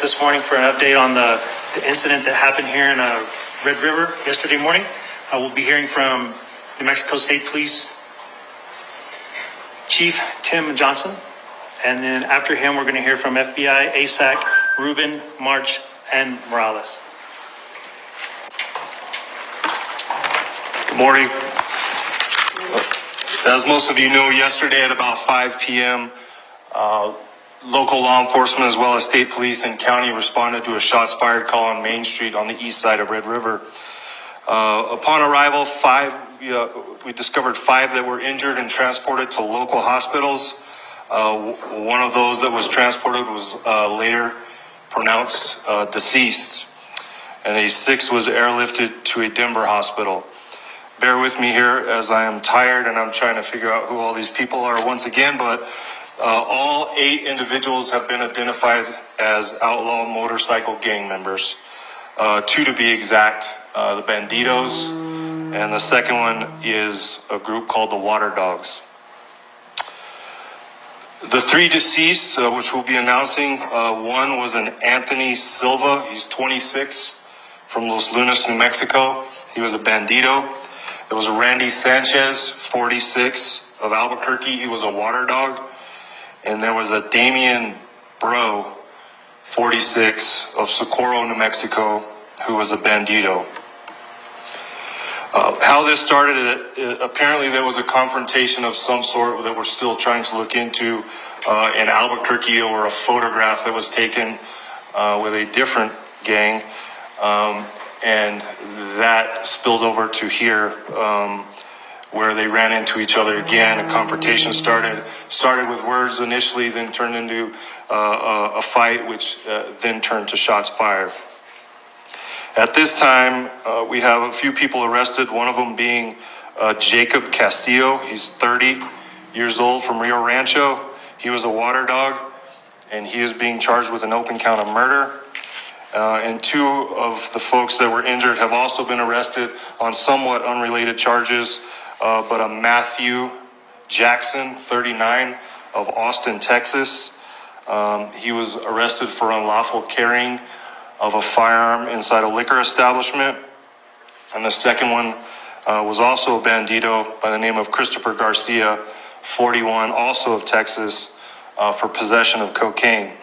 this morning for an update on the incident that happened here in Red River yesterday morning. We'll be hearing from New Mexico State Police Chief Tim Johnson. And then after him, we're going to hear from FBI, ASAC, Ruben, March, and Morales. Good morning. As most of you know, yesterday at about 5 p.m., local law enforcement as well as state police and county responded to a shots fired call on Main Street on the east side of Red River. Upon arrival, we discovered 5 that were injured and transported to local hospitals. One of those that was transported was later pronounced deceased, and a 6th was airlifted to a Denver hospital. Bear with me here as I am tired and I'm trying to figure out who all these people are once again, but all 8 individuals have been identified as outlaw motorcycle gang members. 2 to be exact, the Banditos, and the second one is a group called the Water Dogs. The 3 deceased, which we'll be announcing, one was an Anthony Silva. He's 26, from Los Lunas, New Mexico. He was a Bandito. There was a Randy Sanchez, 46, of Albuquerque. He was a Water Dog. And there was a Damian Bro, 46, of Socorro, New Mexico, who was a Bandito. How this started, apparently there was a confrontation of some sort that we're still trying to look into in Albuquerque, or a photograph that was taken with a different gang, and that spilled over to here, where they ran into each other again. A confrontation started with words initially, then turned into a fight, which then turned to shots fired. At this time, we have a few people arrested, one of them being Jacob Castillo. He's 30 years old, from Rio Rancho. He was a Water Dog, and he is being charged with an open count of murder. And 2 of the folks that were injured have also been arrested on somewhat unrelated charges, but a Matthew Jackson, 39, of Austin, Texas. He was arrested for unlawful carrying of a firearm inside a liquor establishment. And the second one was also a Bandito by the name of Christopher Garcia, 41, also of Texas, for possession of cocaine.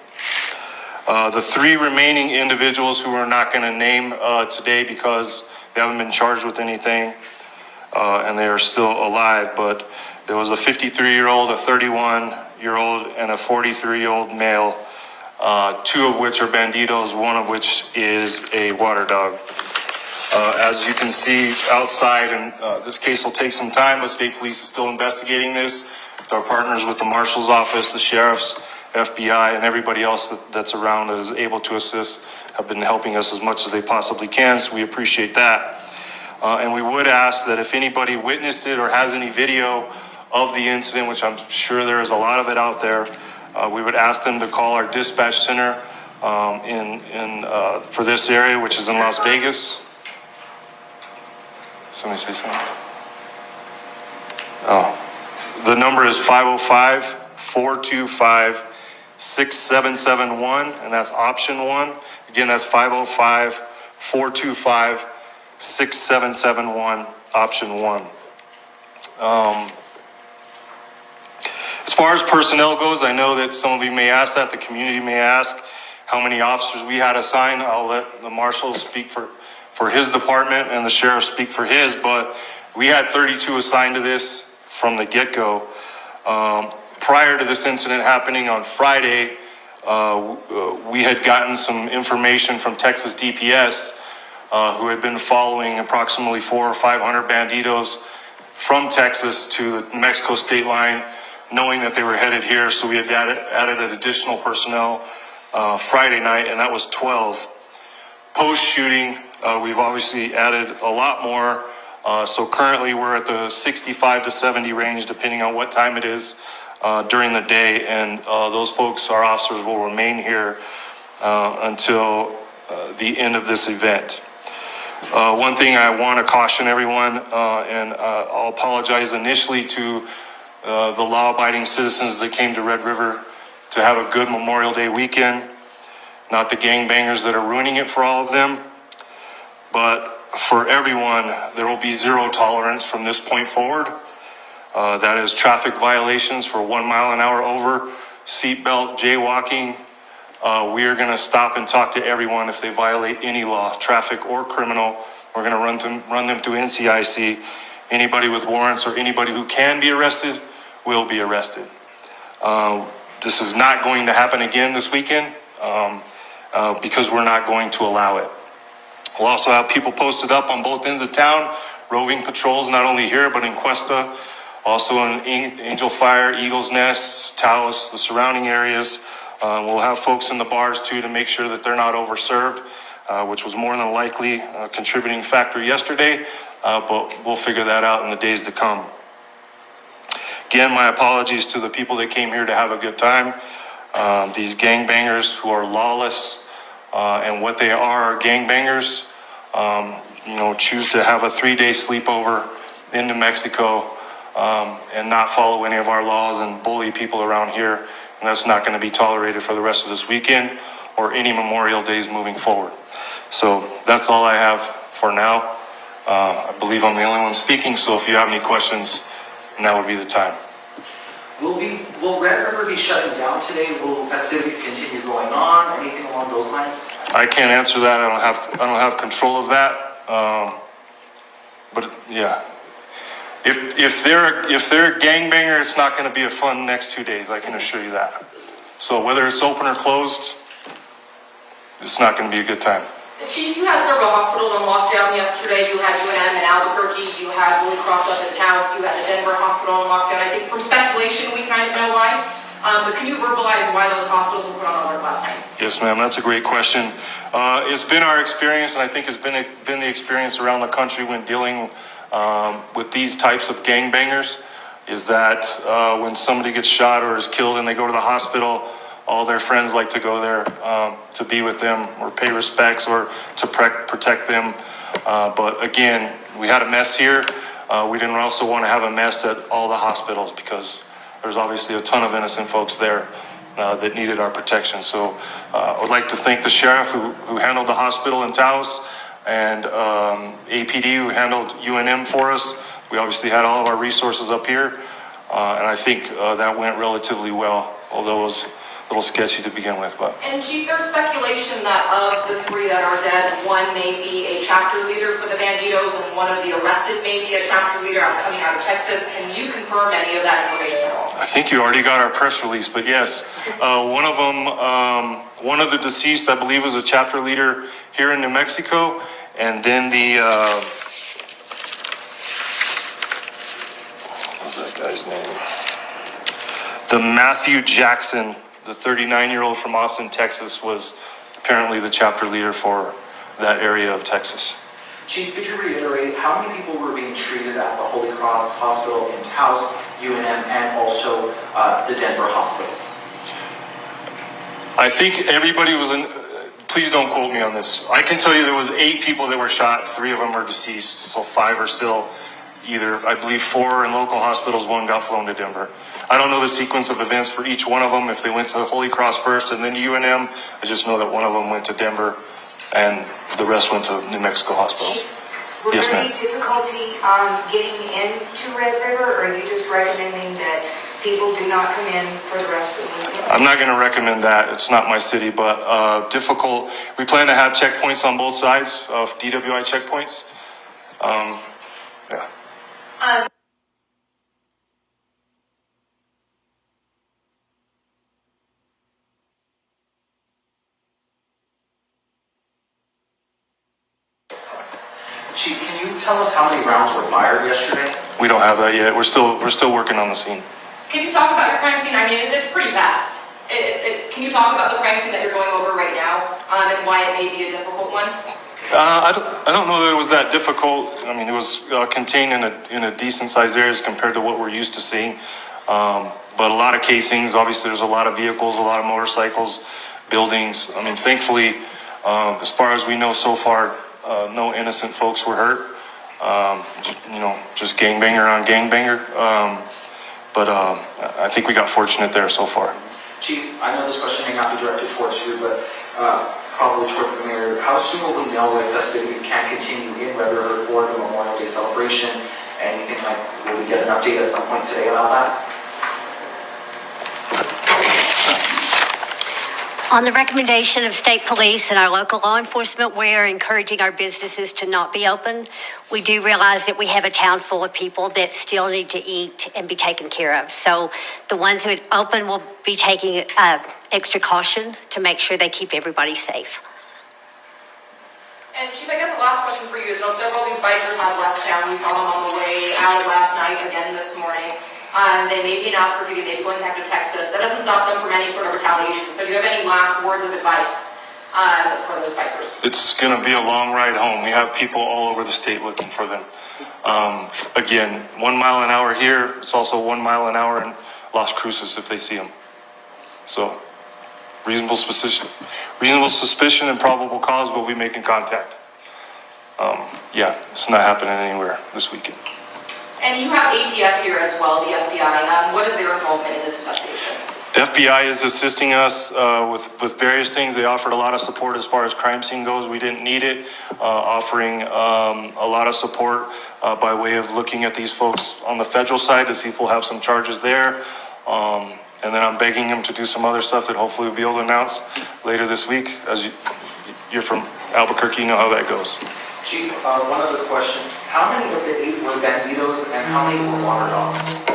The 3 remaining individuals who we're not going to name today because they haven't been charged with anything, and they are still alive, but there was a 53-year-old, a 31-year-old, and a 43-year-old male, 2 of which are Banditos, one of which is a Water Dog. As you can see outside, and this case will take some time, but state police is still investigating this. Our partners with the Marshal's Office, the Sheriff's, FBI, and everybody else that's around that is able to assist have been helping us as much as they possibly can, so we appreciate that. And we would ask that if anybody witnessed it or has any video of the incident, which I'm sure there is a lot of it out there, we would ask them to call our dispatch center for this area, which is in Las Vegas. Somebody say something? Oh. The number is 505-425-6771, and that's option 1. Again, that's 505-425-6771, option 1. As far as personnel goes, I know that some of you may ask that, the community may ask how many officers we had assigned. I'll let the marshal speak for his department and the sheriff speak for his, but we had 32 assigned to this from the get-go. Prior to this incident happening on Friday, we had gotten some information from Texas DPS, who had been following approximately 400 or 500 Banditos from Texas to the Mexico state line, knowing that they were headed here. So we had added an additional personnel Friday night, and that was 12. Post-shooting, we've obviously added a lot more. So currently we're at the 65 to 70 range, depending on what time it is during the day. And those folks, our officers, will remain here until the end of this event. One thing I want to caution everyone, and I'll apologize initially to the law-abiding citizens that came to Red River to have a good Memorial Day weekend. not the gangbangers that are ruining it for all of them, but for everyone, there will be zero tolerance from this point forward. That is traffic violations for 1 mile an hour over, seatbelt, jaywalking. We are going to stop and talk to everyone if they violate any law, traffic or criminal. We're going to run them through NCIC. Anybody with warrants or anybody who can be arrested will be arrested. This is not going to happen again this weekend because we're not going to allow it. We'll also have people posted up on both ends of town, roving patrols, not only here, but in Cuesta, also in Angel Fire, Eagle's Nest, Taos, the surrounding areas. We'll have folks in the bars too to make sure that they're not overserved, which was more than likely a contributing factor yesterday, but we'll figure that out in the days to come. Again, my apologies to the people that came here to have a good time. These gangbangers who are lawless, and what they are gangbangers, choose to have a 3-day sleepover in New Mexico and not follow any of our laws and bully people around here. And that's not going to be tolerated for the rest of this weekend or any Memorial Days moving forward. So that's all I have for now. I believe I'm the only one speaking, so if you have any questions, now would be the time. Will Red River be shutting down today? Will festivities continue going on? Anything along those lines? I can't answer that. I don't have control of that. But yeah, if they're a gangbanger, it's not going to be a fun next 2 days. I can assure you that. So whether it's open or closed, it's not going to be a good time. Chief, you had several hospitals on lockdown yesterday. You had UNM in Albuquerque, you had Holy Cross up in Taos, you had the Denver hospital on lockdown. I think from speculation, we kind of know why. But can you verbalize why those hospitals were put on alert last night? Yes, ma'am. That's a great question. It's been our experience, and I think it's been the experience around the country when dealing with these types of gangbangers, is that when somebody gets shot or is killed and they go to the hospital, all their friends like to go there to be with them or pay respects or to protect them. But again, we had a mess here. We didn't also want to have a mess at all the hospitals because there's obviously a ton of innocent folks there that needed our protection. So I would like to thank the sheriff who handled the hospital in Taos and APD who handled UNM for us. We obviously had all of our resources up here, and I think that went relatively well, although it was a little sketchy to begin with. But. And Chief, there's speculation that of the 3 that are dead, one may be a chapter leader for the Banditos and one of the arrested may be a chapter leader coming out of Texas. Can you confirm any of that information at all? I think you already got our press release, but yes, one of them, one of the deceased, I believe, was a chapter leader here in New Mexico, and then the, what was that guy's name? The Matthew Jackson, the 39-year-old from Austin, Texas, was apparently the chapter leader for that area of Texas. Chief, could you reiterate how many people were being treated at the Holy Cross Hospital in Taos, UNM, and also the Denver hospital? I think everybody was in, please don't quote me on this. I can tell you there was 8 people that were shot, 3 of them are deceased, so 5 are still either, I believe 4 in local hospitals, 1 got flown to Denver. I don't know the sequence of events for each one of them, if they went to Holy Cross first and then to UNM. I just know that one of them went to Denver and the rest went to New Mexico hospitals. Were Yes, there ma'am. any difficulty getting into Red River, or are you just recommending that people do not come in for the rest of the weekend? I'm not going to recommend that. It's not my city, but difficult. We plan to have checkpoints on both sides of DWI checkpoints. Yeah. Chief, can you tell us how many rounds were fired yesterday? We don't have that yet. We're still working on the scene. Can you talk about your crime scene? I mean, it's pretty vast. Can you talk about the crime scene that you're going over right now and why it may be a difficult one? I don't know that it was that difficult. I mean, it was contained in a decent sized areas compared to what we're used to seeing. But a lot of casings. Obviously, there's a lot of vehicles, a lot of motorcycles, buildings. I mean, thankfully, as far as we know so far, no innocent folks were hurt. Just gangbanger on gangbanger. But I think we got fortunate there so far. Chief, I know this question may not be directed towards you, but probably towards the mayor, how soon will we know if festivities can continue in Red River for the Memorial Day celebration? Anything like, will we get an update at some point today about that? On the recommendation of state police and our local law enforcement, we are encouraging our businesses to not be open. We do realize that we have a town full of people that still need to eat and be taken care of. So the ones that open will be taking extra caution to make sure they keep everybody safe. And Chief, I guess the last question for you is, several of these bikers have left town. We saw them on the way out last night, again this morning. They may be in Albuquerque, they may be going back to Texas. That doesn't stop them from any sort of retaliation. So do you have any last words of advice for those bikers? It's going to be a long ride home. We have people all over the state looking for them. Again, 1 mile an hour here. It's also 1 mile an hour in Las Cruces if they see them. So reasonable suspicion and probable cause, we'll be making contact. Yeah, it's not happening anywhere this weekend. And you have ATF here as well, the FBI. What is their involvement in this investigation? FBI is assisting us with various things. They offered a lot of support as far as crime scene goes. We didn't need it. Offering a lot of support by way of looking at these folks on the federal side to see if we'll have some charges there. And then I'm begging them to do some other stuff that hopefully we'll be able to announce later this week. As you're from Albuquerque, you know how that goes. Chief, one other question. How many of the 8 were banditos and how many were water dogs?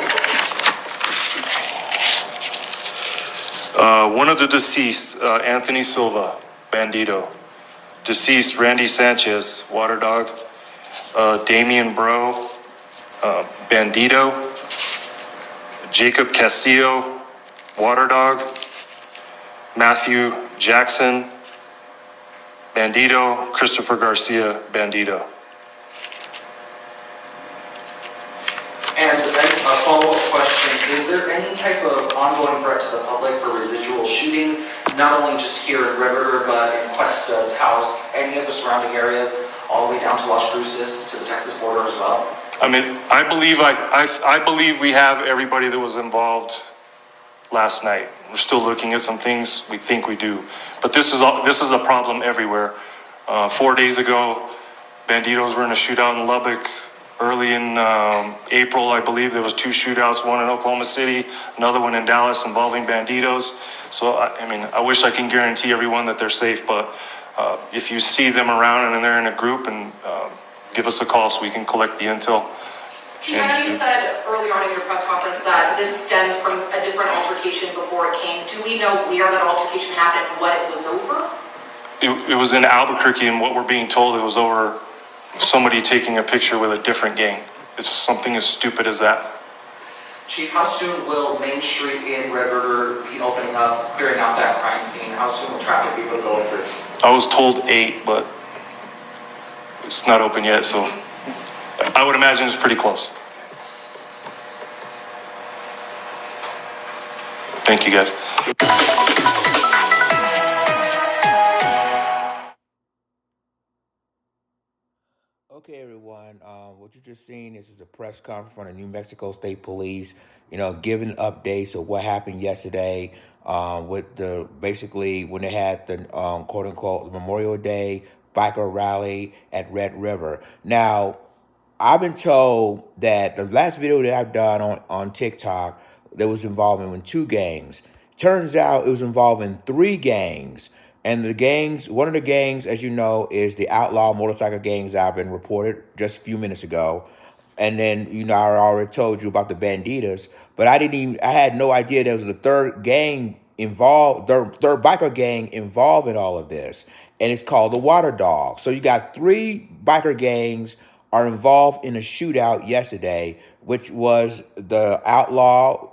One of the deceased, Anthony Silva, bandito. Deceased, Randy Sanchez, water dog. Damian Bro, bandito. Jacob Castillo, water dog. Matthew Jackson, bandito. Christopher Garcia, bandito. And then a follow-up question, is there any type of ongoing threat to the public for residual shootings, not only just here in Red River, but in Cuesta, Taos, any of the surrounding areas, all the way down to Las Cruces, to the Texas border as well? I mean, I believe we have everybody that was involved last night. We're still looking at some things. We think we do. But this is a problem everywhere. 4 days ago, banditos were in a shootout in Lubbock. Early in April, I believe there was 2 shootouts, one in Oklahoma City, another one in Dallas involving banditos. So, I mean, I wish I can guarantee everyone that they're safe, but if you see them around and they're in a group, and give us a call so we can collect the intel. Chief, I know you said earlier on in your press conference that this stemmed from a different altercation before it came. Do we know where that altercation happened and what it was over? It was in Albuquerque, and what we're being told, it was over somebody taking a picture with a different gang. It's something as stupid as that. Chief, how soon will Main Street in Red River be opening up, clearing out that crime scene? How soon will traffic be able to go through? I was told 8, but it's not open yet, so I would imagine it's pretty close. Thank you, guys. Okay, everyone. What you just seen is a press conference from the New Mexico State Police. Giving updates of what happened yesterday with the basically when they had the quote unquote Memorial Day biker rally at Red River. Now, I've been told that the last video that I've done on TikTok, there was involvement in 2 gangs. Turns out it was involving 3 gangs. And the gangs, one of the gangs, as you know, is the outlaw motorcycle gangs that have been reported just a few minutes ago. And then, I already told you about the banditas, but I had no idea there was a 3rd gang involved, third biker gang involved in all of this. And it's called the Water Dogs. So you got 3 biker gangs are involved in a shootout yesterday, which was the outlaw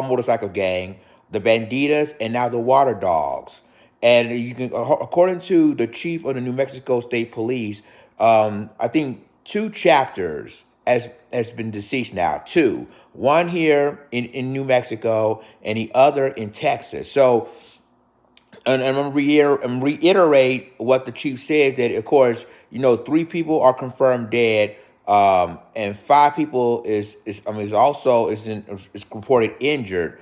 motorcycle gang, the banditas, and now the Water Dogs. And you can, according to the chief of the New Mexico State Police, I think 2 chapters has been deceased now. 2, one here in New Mexico and the other in Texas. So, and I'm gonna reiterate what the chief says, that of course 3 people are confirmed dead, and 5 people is reported injured.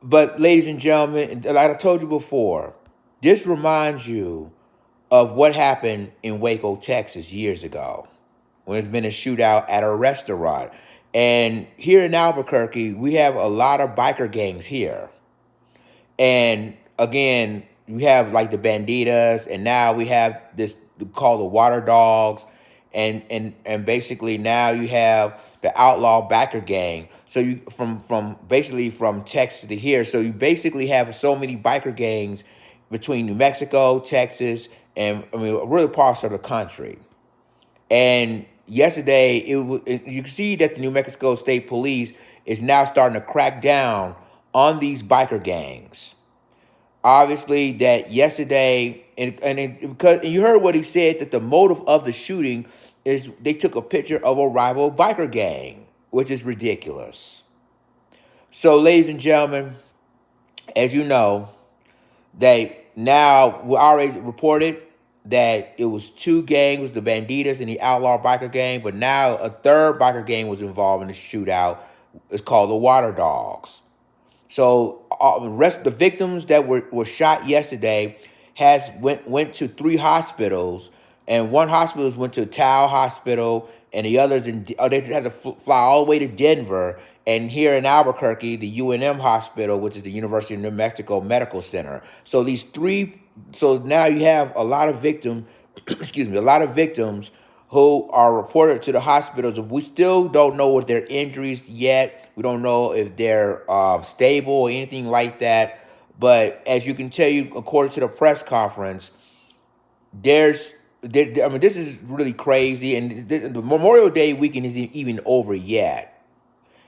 But ladies and gentlemen, like I told you before, this reminds you of what happened in Waco, Texas years ago when there's been a shootout at a restaurant. And here in Albuquerque, we have a lot of biker gangs here. And again, you have like the Banditas, and now we have this called the Water Dogs, and basically now you have the outlaw biker gang. So you from basically from Texas to here. So you basically have so many biker gangs between New Mexico, Texas, and I mean really parts of the country. And yesterday, you can see that the New Mexico State Police is now starting to crack down on these biker gangs. Obviously, that yesterday, because you heard what he said, that the motive of the shooting is they took a picture of a rival biker gang, which is ridiculous. So, ladies and gentlemen, as you know, they now we already reported that it was two gangs, the Banditas and the outlaw biker gang, but now a third biker gang was involved in the shootout. It's called the Water Dogs. So the victims that were shot yesterday went to 3 hospitals, and one hospital went to Tao Hospital, and the others they had to fly all the way to Denver. And here in Albuquerque, the UNM Hospital, which is the University of New Mexico Medical Center. So these 3. So now you have a lot of victims. excuse me, a lot of victims who are reported to the hospitals. We still don't know what their injuries yet. We don't know if they're stable or anything like that. But as you can tell, according to the press conference, this is really crazy. And the Memorial Day weekend isn't even over yet,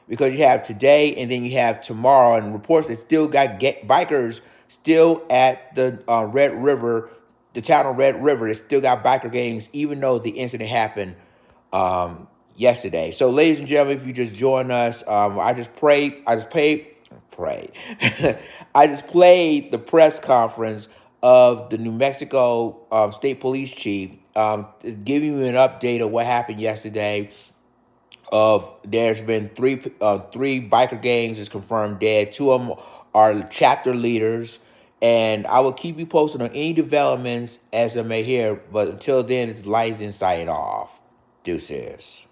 because you have today and then you have tomorrow, and reports that still got bikers still at the Red River, the town of Red River. They still got biker gangs, even though the incident happened yesterday. So, ladies and gentlemen, if you just join us, I just played the press conference of the New Mexico State Police Chief, giving you an update of what happened yesterday. There's been three biker gangs is confirmed dead. 2 of them are chapter leaders, and I will keep you posted on any developments as I may hear. But until then, it's Lights Inside off. Deuces.